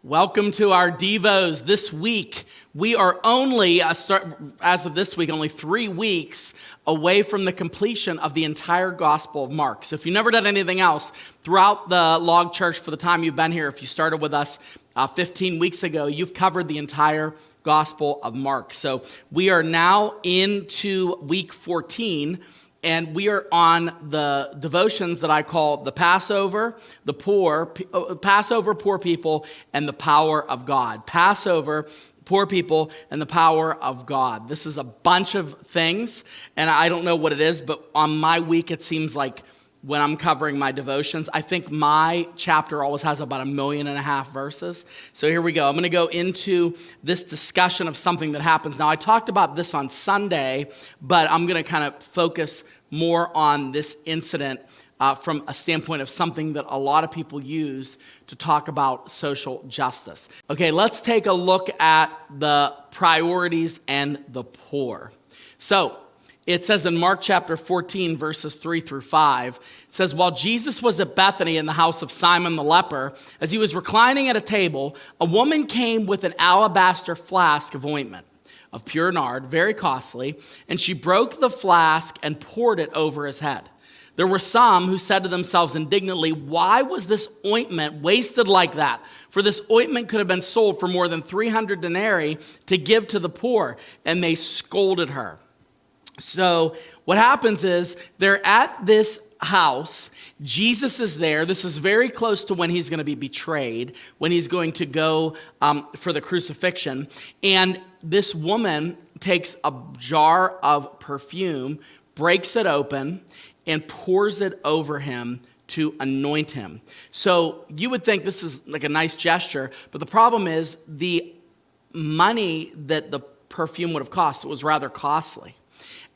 Welcome to our Devos. This week, we are only, as of this week, only 3 weeks away from the completion of the entire Gospel of Mark. So if you've never done anything else, throughout the Log Church for the time you've been here, if you started with us 15 weeks ago, you've covered the entire Gospel of Mark. So we are now into week 14, and we are on the devotions that I call the Passover, Passover, poor people, and the power of God. Passover, poor people, and the power of God. This is a bunch of things, and I don't know what it is, but on my week, it seems like when I'm covering my devotions, I think my chapter always has about 1.5 million verses. So here we go. I'm going to go into this discussion of something that happens. Now, I talked about this on Sunday, but I'm going to kind of focus more on this incident from a standpoint of something that a lot of people use to talk about social justice. Okay, let's take a look at the priorities and the poor. So, it says in Mark chapter 14, verses 3 through 5, it says, while Jesus was at Bethany in the house of Simon the leper, as he was reclining at a table, a woman came with an alabaster flask of ointment of pure nard, very costly, and she broke the flask and poured it over his head. There were some who said to themselves indignantly, why was this ointment wasted like that? For this ointment could have been sold for more than 300 denarii to give to the poor. And they scolded her. So what happens is they're at this house. Jesus is there. This is very close to when he's going to be betrayed, when he's going to go for the crucifixion. And this woman takes a jar of perfume, breaks it open, and pours it over him to anoint him. So you would think this is like a nice gesture, but the problem is the money that the perfume would have cost, it was rather costly.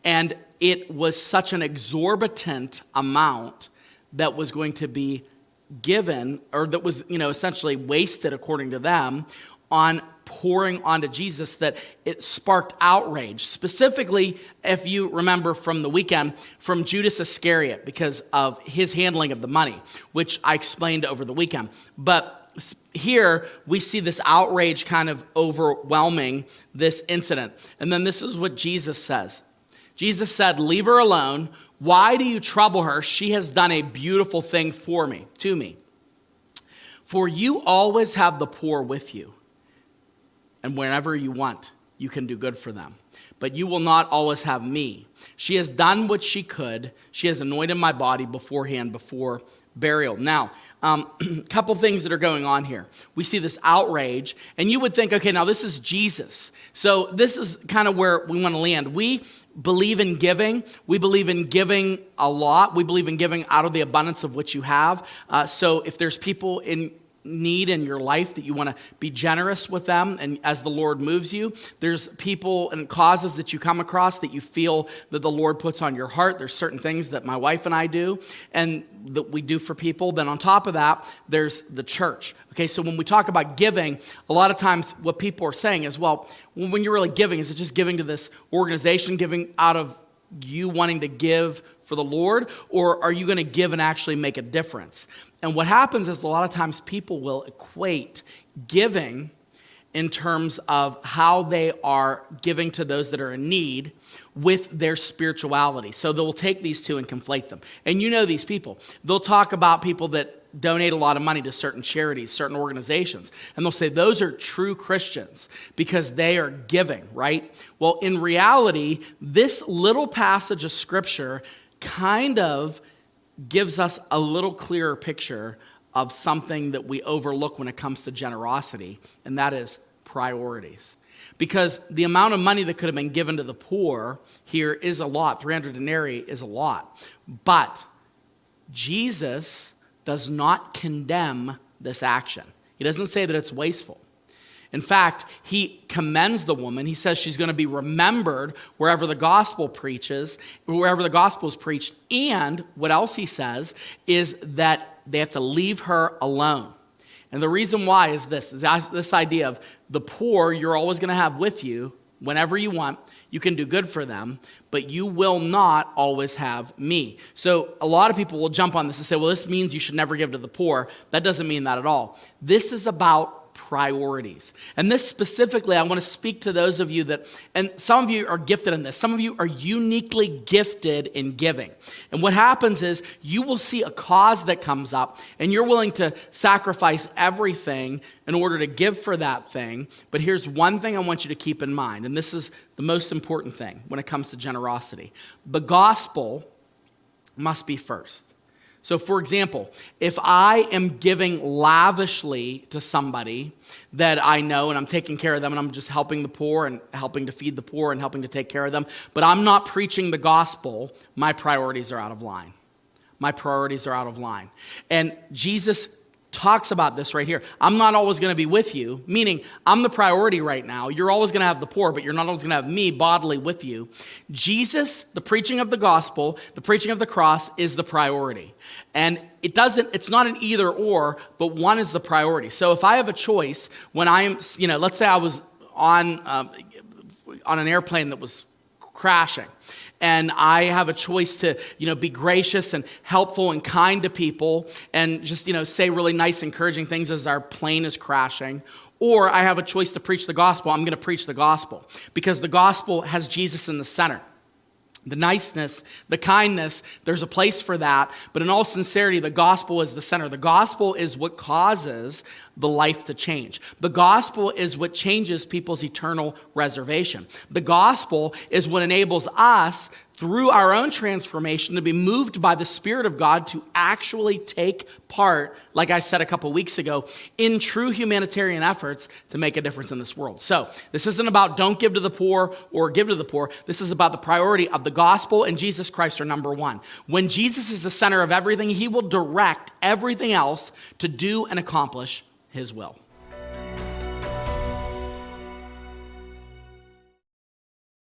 And it was such an exorbitant amount that was going to be given, or that was, essentially wasted, according to them, on pouring onto Jesus, that it sparked outrage. Specifically, if you remember from the weekend, from Judas Iscariot, because of his handling of the money, which I explained over the weekend. But here we see this outrage kind of overwhelming this incident. And then this is what Jesus says. Jesus said, leave her alone. Why do you trouble her? She has done a beautiful thing to me. For you always have the poor with you, and whenever you want, you can do good for them. But you will not always have me. She has done what she could. She has anointed my body beforehand, before burial. Now, a couple things that are going on here. We see this outrage, and you would think, okay, now this is Jesus. So this is kind of where we want to land. We believe in giving. We believe in giving a lot. We believe in giving out of the abundance of what you have. So if there's people in need in your life that you want to be generous with them, and as the Lord moves you, there's people and causes that you come across that you feel that the Lord puts on your heart. There's certain things that my wife and I do and that we do for people. Then on top of that, there's the church. Okay, so when we talk about giving, a lot of times what people are saying is, well, when you're really giving, is it just giving to this organization, giving out of you wanting to give for the Lord, or are you going to give and actually make a difference? And what happens is a lot of times people will equate giving in terms of how they are giving to those that are in need with their spirituality. So they'll take these two and conflate them. And you know these people. They'll talk about people that donate a lot of money to certain charities, certain organizations, and they'll say those are true Christians because they are giving, right? Well, in reality, this little passage of Scripture kind of gives us a little clearer picture of something that we overlook when it comes to generosity, and that is priorities. Because the amount of money that could have been given to the poor here is a lot. 300 denarii is a lot. But Jesus does not condemn this action. He doesn't say that it's wasteful. In fact, he commends the woman. He says she's going to be remembered wherever the gospel is preached. And what else he says is that they have to leave her alone. And the reason why is this idea of the poor you're always going to have with you whenever you want. You can do good for them, but you will not always have me. So a lot of people will jump on this and say, well, this means you should never give to the poor. That doesn't mean that at all. This is about priorities. And this specifically, I want to speak to those of you that, and some of you are gifted in this, some of you are uniquely gifted in giving. And what happens is you will see a cause that comes up and you're willing to sacrifice everything in order to give for that thing. But here's one thing I want you to keep in mind, and this is the most important thing when it comes to generosity. The gospel must be first. So for example, if I am giving lavishly to somebody that I know and I'm taking care of them and I'm just helping the poor and helping to feed the poor and helping to take care of them, but I'm not preaching the gospel, my priorities are out of line. My priorities are out of line. And Jesus talks about this right here. I'm not always going to be with you, meaning I'm the priority right now. You're always going to have the poor, but you're not always going to have me bodily with you. Jesus, the preaching of the gospel, the preaching of the cross is the priority. And it's not an either or, but one is the priority. So if I have a choice when I am, let's say I was on an airplane that was crashing, and I have a choice to, be gracious and helpful and kind to people and just, say really nice, encouraging things as our plane is crashing. Or I have a choice to preach the gospel. I'm going to preach the gospel because the gospel has Jesus in the center. The niceness, the kindness, there's a place for that. But in all sincerity, the gospel is the center. The gospel is what causes the life to change. The gospel is what changes people's eternal reservation. The gospel is what enables us, through our own transformation, to be moved by the Spirit of God to actually take part, like I said a couple weeks ago, in true humanitarian efforts to make a difference in this world. So this isn't about don't give to the poor or give to the poor. This is about the priority of the gospel and Jesus Christ are number one. When Jesus is the center of everything, he will direct everything else to do and accomplish his will.